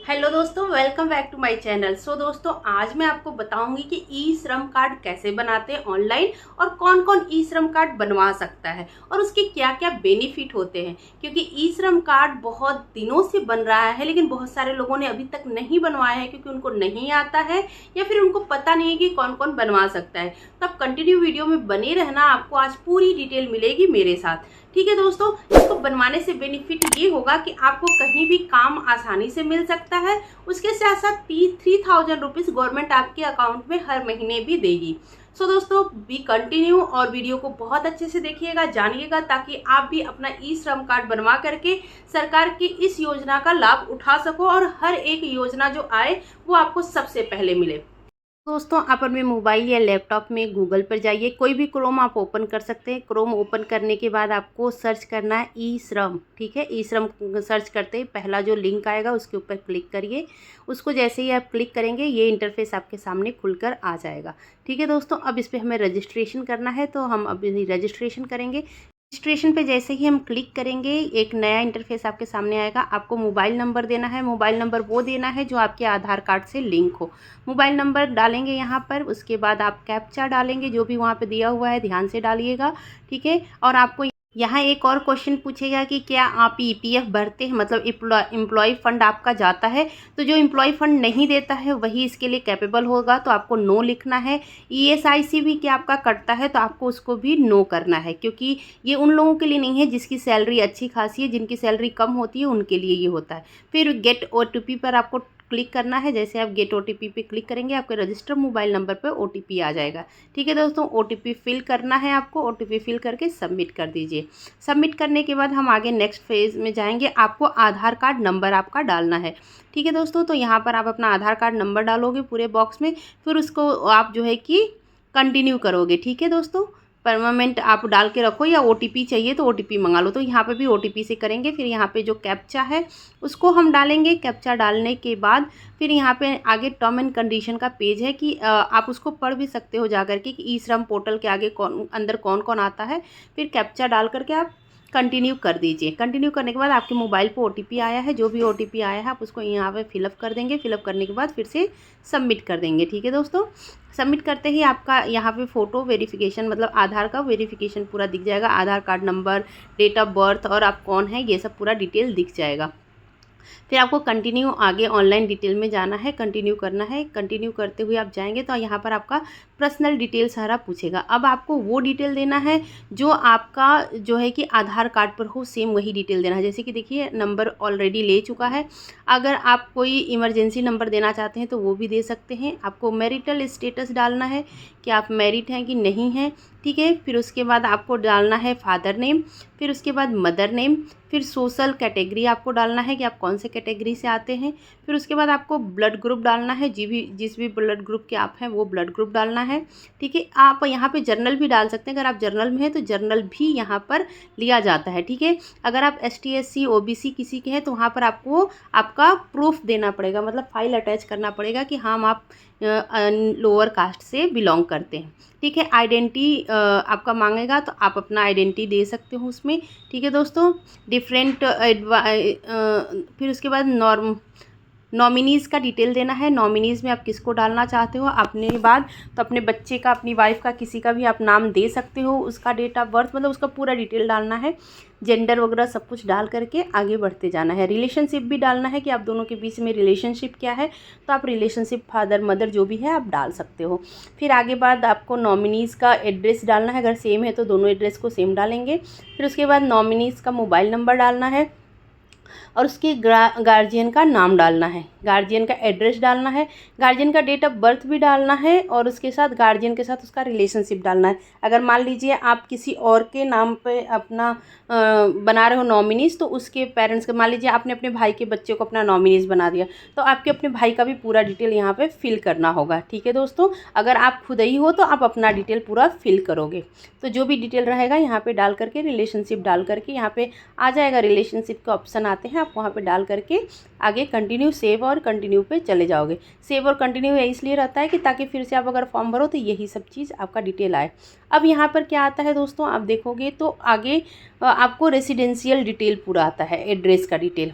Hello दोस्तों, welcome back to my channel. दोस्तों, आज मैं आपको बताऊंगी कि ई श्रम कार्ड कैसे बनाते हैं ऑनलाइन और कौन कौन ई श्रम कार्ड बनवा सकता है और उसके क्या क्या बेनिफिट होते हैं। क्योंकि ई श्रम कार्ड बहुत दिनों से बन रहा है, लेकिन बहुत सारे लोगों ने अभी तक नहीं बनवाया है क्योंकि उनको नहीं आता है या फिर उनको पता नहीं है कि कौन कौन बनवा सकता है। तो आप कंटिन्यू वीडियो में बने रहना, आपको आज पूरी डिटेल मिलेगी मेरे साथ। ठीक है दोस्तों, इसको बनवाने से बेनिफिट ये होगा कि आपको कहीं भी काम आसानी से मिल सकता है। उसके साथ साथ 3000 रुपीज गवर्नमेंट आपके अकाउंट में हर महीने भी देगी। दोस्तों, बी कंटिन्यू और वीडियो को बहुत अच्छे से देखिएगा, जानिएगा, ताकि आप भी अपना ई श्रम कार्ड बनवा करके सरकार की इस योजना का लाभ उठा सको और हर एक योजना जो आए वो आपको सबसे पहले मिले। दोस्तों, आप अपने मोबाइल या लैपटॉप में गूगल पर जाइए, कोई भी क्रोम आप ओपन कर सकते हैं। क्रोम ओपन करने के बाद आपको सर्च करना है ई श्रम। ठीक है, ई श्रम सर्च करते ही पहला जो लिंक आएगा उसके ऊपर क्लिक करिए। उसको जैसे ही आप क्लिक करेंगे ये इंटरफेस आपके सामने खुलकर आ जाएगा। ठीक है दोस्तों, अब इस पर हमें रजिस्ट्रेशन करना है, तो हम अभी रजिस्ट्रेशन करेंगे। रजिस्ट्रेशन पे जैसे ही हम क्लिक करेंगे एक नया इंटरफेस आपके सामने आएगा। आपको मोबाइल नंबर देना है। मोबाइल नंबर वो देना है जो आपके आधार कार्ड से लिंक हो। मोबाइल नंबर डालेंगे यहाँ पर, उसके बाद आप कैप्चा डालेंगे जो भी वहाँ पे दिया हुआ है, ध्यान से डालिएगा। ठीक है, और आपको यहाँ एक और क्वेश्चन पूछेगा कि क्या आप ईपीएफ भरते हैं, मतलब एम्प्लॉय फंड आपका जाता है। तो जो एम्प्लॉय फंड नहीं देता है वही इसके लिए कैपेबल होगा, तो आपको नो लिखना है। ईएसआईसी भी क्या आपका कटता है तो आपको उसको भी नो करना है, क्योंकि ये उन लोगों के लिए नहीं है जिसकी सैलरी अच्छी खासी है। जिनकी सैलरी कम होती है उनके लिए ये होता है। फिर गेट ओटीपी पर आपको क्लिक करना है। जैसे आप गेट ओटीपी पे क्लिक करेंगे आपके रजिस्टर्ड मोबाइल नंबर पर ओटीपी आ जाएगा। ठीक है दोस्तों, ओटीपी फिल करना है आपको। ओटीपी फिल करके सबमिट कर दीजिए। सबमिट करने के बाद हम आगे नेक्स्ट फेज में जाएंगे। आपको आधार कार्ड नंबर आपका डालना है। ठीक है दोस्तों, तो यहाँ पर आप अपना आधार कार्ड नंबर डालोगे पूरे बॉक्स में, फिर उसको आप जो है कि कंटिन्यू करोगे। ठीक है दोस्तों, परमानेंट आप डाल के रखो, या ओटीपी चाहिए तो ओटीपी मंगा लो। तो यहाँ पे भी ओटीपी से करेंगे। फिर यहाँ पे जो कैप्चा है उसको हम डालेंगे। कैप्चा डालने के बाद फिर यहाँ पे आगे टर्म एंड कंडीशन का पेज है कि आप उसको पढ़ भी सकते हो जाकर के कि ई श्रम पोर्टल के आगे अंदर कौन कौन आता है। फिर कैप्चा डाल करके आप कंटिन्यू कर दीजिए। कंटिन्यू करने के बाद आपके मोबाइल पे ओटीपी आया है, जो भी ओटीपी आया है आप उसको यहाँ पे फिलअप कर देंगे। फिलअप करने के बाद फिर से सबमिट कर देंगे। ठीक है दोस्तों, सबमिट करते ही आपका यहाँ पे फ़ोटो वेरिफिकेशन, मतलब आधार का वेरिफिकेशन पूरा दिख जाएगा। Aadhaar card number, date of birth और आप कौन है ये सब पूरा डिटेल दिख जाएगा। फिर आपको कंटिन्यू आगे ऑनलाइन डिटेल में जाना है, कंटिन्यू करना है। कंटिन्यू करते हुए आप जाएंगे तो यहाँ पर आपका पर्सनल डिटेल सारा पूछेगा। अब आपको वो डिटेल देना है जो आपका जो है कि आधार कार्ड पर हो, सेम वही डिटेल देना है। जैसे कि देखिए नंबर ऑलरेडी ले चुका है। अगर आप कोई इमरजेंसी नंबर देना चाहते हैं तो वो भी दे सकते हैं। आपको मैरिटल स्टेटस डालना है कि आप मैरिड हैं कि नहीं हैं। ठीक है, फिर उसके बाद आपको डालना है फादर नेम, फिर उसके बाद मदर नेम, फिर सोशल कैटेगरी आपको डालना है कि आप कौन से कैटेगरी से आते हैं। फिर उसके बाद आपको ब्लड ग्रुप डालना है, जिस भी ब्लड ग्रुप के आप हैं वो ब्लड ग्रुप डालना है। ठीक है, आप यहाँ पे जर्नल भी डाल सकते हैं। अगर आप जर्नल में हैं तो जर्नल भी यहाँ पर लिया जाता है। ठीक है, अगर आप ST SC OBC किसी के हैं तो वहाँ पर आपको आपका प्रूफ देना पड़ेगा, मतलब फाइल अटैच करना पड़ेगा कि हाँ आप लोअर कास्ट से बिलोंग करते हैं। ठीक है, आइडेंटिटी आपका मांगेगा तो आप अपना आइडेंटिटी दे सकते हो उसमें। ठीक है दोस्तों, डिफरेंट फिर उसके बाद नॉमिनीज़ का डिटेल देना है। नॉमिनीज़ में आप किसको डालना चाहते हो अपने बाद, तो अपने बच्चे का, अपनी वाइफ का, किसी का भी आप नाम दे सकते हो। उसका डेट ऑफ बर्थ, मतलब उसका पूरा डिटेल डालना है, जेंडर वगैरह सब कुछ डाल करके आगे बढ़ते जाना है। रिलेशनशिप भी डालना है कि आप दोनों के बीच में रिलेशनशिप क्या है, तो आप रिलेशनशिप फादर मदर जो भी है आप डाल सकते हो। फिर आगे बाद आपको नॉमिनीज़ का एड्रेस डालना है, अगर सेम है तो दोनों एड्रेस को सेम डालेंगे। फिर उसके बाद नॉमिनीज़ का मोबाइल नंबर डालना है और उसके गार्जियन का नाम डालना है, गार्जियन का एड्रेस डालना है, गार्जियन का डेट ऑफ बर्थ भी डालना है और उसके साथ गार्जियन के साथ उसका रिलेशनशिप डालना है। अगर मान लीजिए आप किसी और के नाम पे अपना बना रहे हो नॉमिनीज़, तो उसके पेरेंट्स का, मान लीजिए आपने अपने भाई के बच्चे को अपना नॉमिनीज़ बना दिया, तो आपके अपने भाई का भी पूरा डिटेल यहाँ पे फिल करना होगा। ठीक है दोस्तों, अगर आप खुद ही हो तो आप अपना डिटेल पूरा फिल करोगे। तो जो भी डिटेल रहेगा यहाँ पे डाल करके, रिलेशनशिप डाल करके यहाँ पे आ जाएगा। रिलेशनशिप का ऑप्शन आते हैं, आप वहाँ पे डाल करके आगे कंटिन्यू, सेव और कंटिन्यू पे चले जाओगे। सेव और कंटिन्यू इसलिए रहता है कि ताकि फिर से आप अगर फॉर्म भरो तो यही सब चीज़ आपका डिटेल आए। अब यहाँ पर क्या आता है दोस्तों, आप देखोगे तो आगे आपको रेसिडेंशियल डिटेल पूरा आता है, एड्रेस का डिटेल।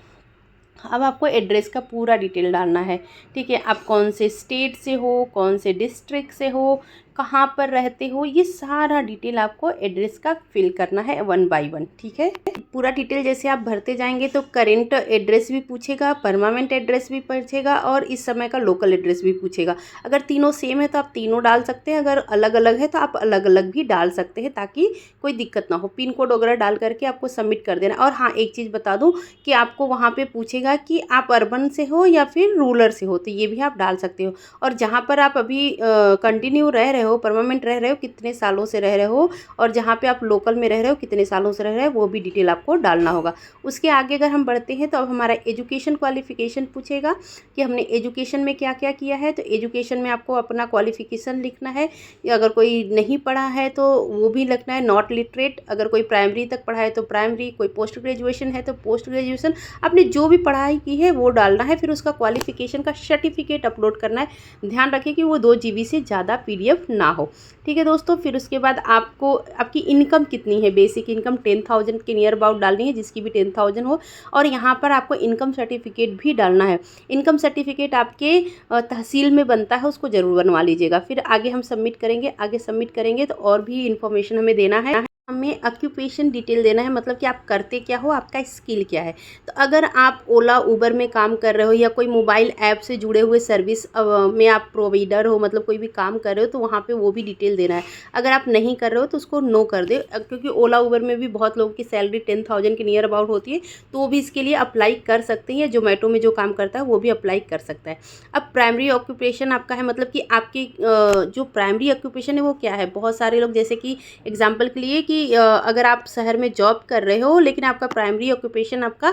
अब आपको एड्रेस का पूरा डिटेल डालना है। ठीक है, आप कौन से स्टेट से हो, कौन से डिस्ट्रिक्ट से हो, कहाँ पर रहते हो, ये सारा डिटेल आपको एड्रेस का फिल करना है 1 बाय 1। ठीक है, पूरा डिटेल जैसे आप भरते जाएंगे तो करेंट एड्रेस भी पूछेगा, परमानेंट एड्रेस भी पूछेगा और इस समय का लोकल एड्रेस भी पूछेगा। अगर तीनों सेम है तो आप तीनों डाल सकते हैं, अगर अलग अलग है तो आप अलग अलग भी डाल सकते हैं ताकि कोई दिक्कत ना हो। पिन कोड वगैरह डाल करके आपको सबमिट कर देना। और हाँ, एक चीज़ बता दूँ कि आपको वहाँ पर पूछेगा कि आप अर्बन से हो या फिर रूरल से हो, तो ये भी आप डाल सकते हो। और जहाँ पर आप अभी कंटिन्यू रह रहे हो, परमानेंट रह रहे हो, कितने सालों से रह रहे हो, और जहाँ पे आप लोकल में रह रहे हो कितने सालों से रह रहे हो, वो भी डिटेल आपको डालना होगा। उसके आगे अगर हम बढ़ते हैं तो अब हमारा एजुकेशन क्वालिफिकेशन पूछेगा कि हमने एजुकेशन में क्या क्या किया है। तो एजुकेशन में आपको अपना क्वालिफिकेशन लिखना है, या अगर कोई नहीं पढ़ा है तो वो भी लिखना है, नॉट लिटरेट। अगर कोई प्राइमरी तक पढ़ा है तो प्राइमरी, कोई पोस्ट ग्रेजुएशन है तो पोस्ट ग्रेजुएशन, आपने जो भी पढ़ाई की है वो डालना है। फिर उसका क्वालिफिकेशन का सर्टिफिकेट अपलोड करना है। ध्यान रखें कि वो 2 GB से ज़्यादा PDF ना हो। ठीक है दोस्तों, फिर उसके बाद आपको आपकी इनकम कितनी है, बेसिक इनकम 10,000 के नियर अबाउट डालनी है, जिसकी भी 10,000 हो। और यहाँ पर आपको इनकम सर्टिफिकेट भी डालना है। इनकम सर्टिफिकेट आपके तहसील में बनता है, उसको ज़रूर बनवा लीजिएगा। फिर आगे हम सबमिट करेंगे। आगे सबमिट करेंगे तो और भी इन्फॉर्मेशन हमें देना है। हमें ऑक्यूपेशन डिटेल देना है, मतलब कि आप करते क्या हो, आपका स्किल क्या है। तो अगर आप ओला उबर में काम कर रहे हो या कोई मोबाइल ऐप से जुड़े हुए सर्विस में आप प्रोवाइडर हो, मतलब कोई भी काम कर रहे हो, तो वहाँ पे वो भी डिटेल देना है। अगर आप नहीं कर रहे हो तो उसको नो कर दे, क्योंकि ओला उबर में भी बहुत लोगों की सैलरी 10,000 के नियर अबाउट होती है, तो वो भी इसके लिए अप्लाई कर सकते हैं। जोमेटो में जो काम करता है वो भी अप्लाई कर सकता है। अब प्राइमरी ऑक्यूपेशन आपका है, मतलब कि आपकी जो प्राइमरी ऑक्यूपेशन है वो क्या है। बहुत सारे लोग, जैसे कि एग्जाम्पल के लिए कि अगर आप शहर में जॉब कर रहे हो लेकिन आपका प्राइमरी ऑक्यूपेशन आपका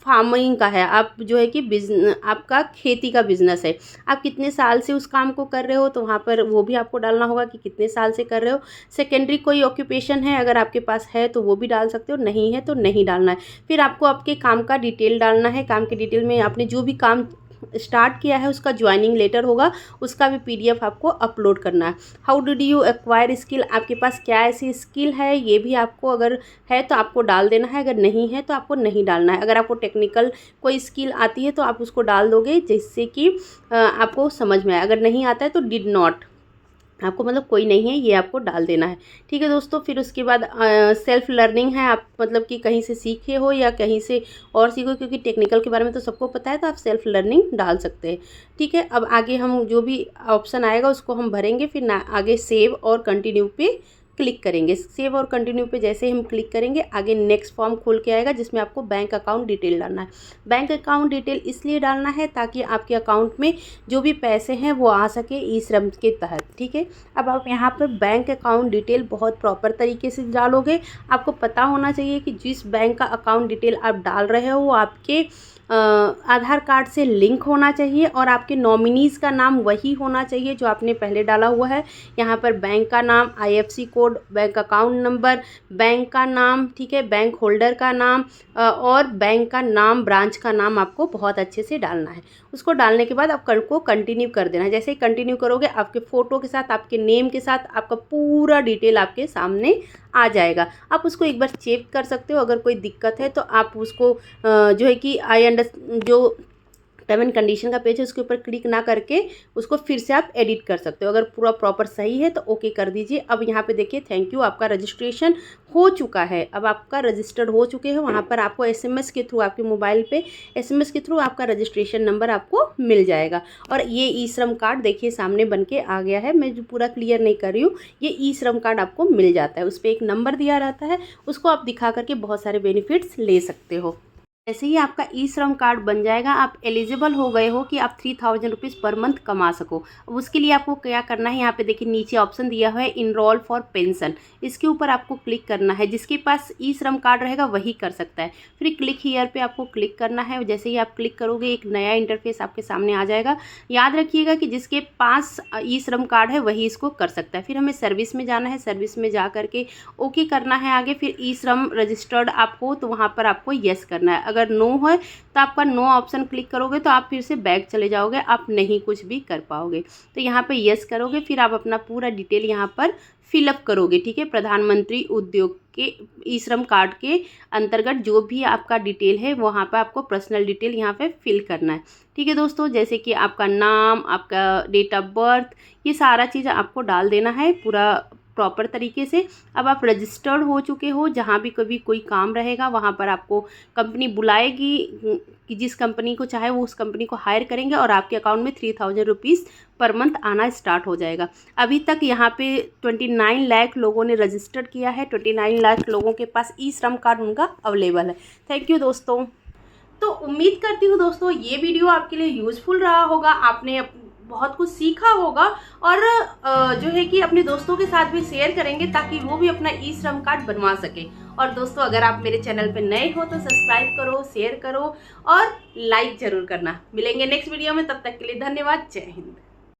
फार्मिंग का है, आप जो है कि आपका खेती का बिजनेस है, आप कितने साल से उस काम को कर रहे हो, तो वहाँ पर वो भी आपको डालना होगा कि कितने साल से कर रहे हो। सेकेंडरी कोई ऑक्यूपेशन है, अगर आपके पास है तो वो भी डाल सकते हो, नहीं है तो नहीं डालना है। फिर आपको आपके काम का डिटेल डालना है। काम के डिटेल में आपने जो भी काम स्टार्ट किया है उसका ज्वाइनिंग लेटर होगा, उसका भी PDF आपको अपलोड करना है। How did you acquire skill, आपके पास क्या ऐसी स्किल है, ये भी आपको अगर है तो आपको डाल देना है, अगर नहीं है तो आपको नहीं डालना है। अगर आपको टेक्निकल कोई स्किल आती है तो आप उसको डाल दोगे, जिससे कि आपको समझ में आए। अगर नहीं आता है तो डिड नॉट, आपको मतलब कोई नहीं है, ये आपको डाल देना है। ठीक है दोस्तों, फिर उसके बाद सेल्फ लर्निंग है, आप मतलब कि कहीं से सीखे हो या कहीं से और सीखो, क्योंकि टेक्निकल के बारे में तो सबको पता है, तो आप सेल्फ लर्निंग डाल सकते हैं। ठीक है, अब आगे हम जो भी ऑप्शन आएगा उसको हम भरेंगे, फिर आगे सेव और कंटिन्यू पे क्लिक करेंगे। सेव और कंटिन्यू पे जैसे ही हम क्लिक करेंगे, आगे नेक्स्ट फॉर्म खोल के आएगा जिसमें आपको बैंक अकाउंट डिटेल डालना है। बैंक अकाउंट डिटेल इसलिए डालना है ताकि आपके अकाउंट में जो भी पैसे हैं वो आ सके ई श्रम के तहत। ठीक है, अब आप यहाँ पर बैंक अकाउंट डिटेल बहुत प्रॉपर तरीके से डालोगे। आपको पता होना चाहिए कि जिस बैंक का अकाउंट डिटेल आप डाल रहे हो वो आपके आधार कार्ड से लिंक होना चाहिए, और आपके नॉमिनीज़ का नाम वही होना चाहिए जो आपने पहले डाला हुआ है। यहाँ पर बैंक का नाम, IFSC code, bank account number, bank का नाम, ठीक है, बैंक होल्डर का नाम और बैंक का नाम, ब्रांच का नाम आपको बहुत अच्छे से डालना है। उसको डालने के बाद आप को कंटिन्यू कर देना है। जैसे ही कंटिन्यू करोगे, आपके फ़ोटो के साथ, आपके नेम के साथ आपका पूरा डिटेल आपके सामने आ जाएगा। आप उसको एक बार चेक कर सकते हो, अगर कोई दिक्कत है तो आप उसको जो है कि जो टर्म एंड कंडीशन का पेज है उसके ऊपर क्लिक ना करके उसको फिर से आप एडिट कर सकते हो। अगर पूरा प्रॉपर सही है तो ओके कर दीजिए। अब यहाँ पे देखिए, थैंक यू, आपका रजिस्ट्रेशन हो चुका है। अब आपका रजिस्टर्ड हो चुके हैं। वहाँ पर आपको SMS के थ्रू, आपके मोबाइल पे SMS के थ्रू आपका रजिस्ट्रेशन नंबर आपको मिल जाएगा। और ये ई श्रम कार्ड देखिए सामने बन के आ गया है। मैं जो पूरा क्लियर नहीं कर रही हूँ, ये ई श्रम कार्ड आपको मिल जाता है। उस पर एक नंबर दिया रहता है, उसको आप दिखा करके बहुत सारे बेनिफिट्स ले सकते हो। जैसे ही आपका ई श्रम कार्ड बन जाएगा, आप एलिजिबल हो गए हो कि आप 3,000 रुपीज़ पर मंथ कमा सको। अब उसके लिए आपको क्या करना है, यहाँ पे देखिए नीचे ऑप्शन दिया हुआ है इनरोल फॉर पेंशन, इसके ऊपर आपको क्लिक करना है। जिसके पास ई श्रम कार्ड रहेगा वही कर सकता है। फिर क्लिक हियर पे आपको क्लिक करना है। जैसे ही आप क्लिक करोगे, एक नया इंटरफेस आपके सामने आ जाएगा। याद रखिएगा कि जिसके पास ई श्रम कार्ड है वही इसको कर सकता है। फिर हमें सर्विस में जाना है, सर्विस में जा करके ओके करना है आगे। फिर ई श्रम रजिस्टर्ड आप हो तो वहाँ पर आपको येस करना है। अगर नो है तो आपका नो ऑप्शन क्लिक करोगे तो आप फिर से बैक चले जाओगे, आप नहीं कुछ भी कर पाओगे। तो यहाँ पे यस करोगे, फिर आप अपना पूरा डिटेल यहाँ पर फिलअप करोगे, ठीक है। प्रधानमंत्री उद्योग के ई श्रम कार्ड के अंतर्गत जो भी आपका डिटेल है वहाँ पर आपको पर्सनल डिटेल यहाँ पे फिल करना है, ठीक है दोस्तों। जैसे कि आपका नाम, आपका डेट ऑफ बर्थ, ये सारा चीज़ आपको डाल देना है पूरा प्रॉपर तरीके से। अब आप रजिस्टर्ड हो चुके हो, जहाँ भी कभी कोई काम रहेगा वहाँ पर आपको कंपनी बुलाएगी कि जिस कंपनी को चाहे वो उस कंपनी को हायर करेंगे और आपके अकाउंट में 3000 रुपीज़ पर मंथ आना स्टार्ट हो जाएगा। अभी तक यहाँ पे 29 लाख लोगों ने रजिस्टर्ड किया है, 29 लाख लोगों के पास ई श्रम कार्ड उनका अवेलेबल है। थैंक यू दोस्तों। तो उम्मीद करती हूँ दोस्तों ये वीडियो आपके लिए यूज़फुल रहा होगा, आपने बहुत कुछ सीखा होगा और जो है कि अपने दोस्तों के साथ भी शेयर करेंगे ताकि वो भी अपना ई श्रम कार्ड बनवा सके। और दोस्तों अगर आप मेरे चैनल पे नए हो तो सब्सक्राइब करो, शेयर करो और लाइक जरूर करना। मिलेंगे नेक्स्ट वीडियो में, तब तक के लिए धन्यवाद। जय हिंद।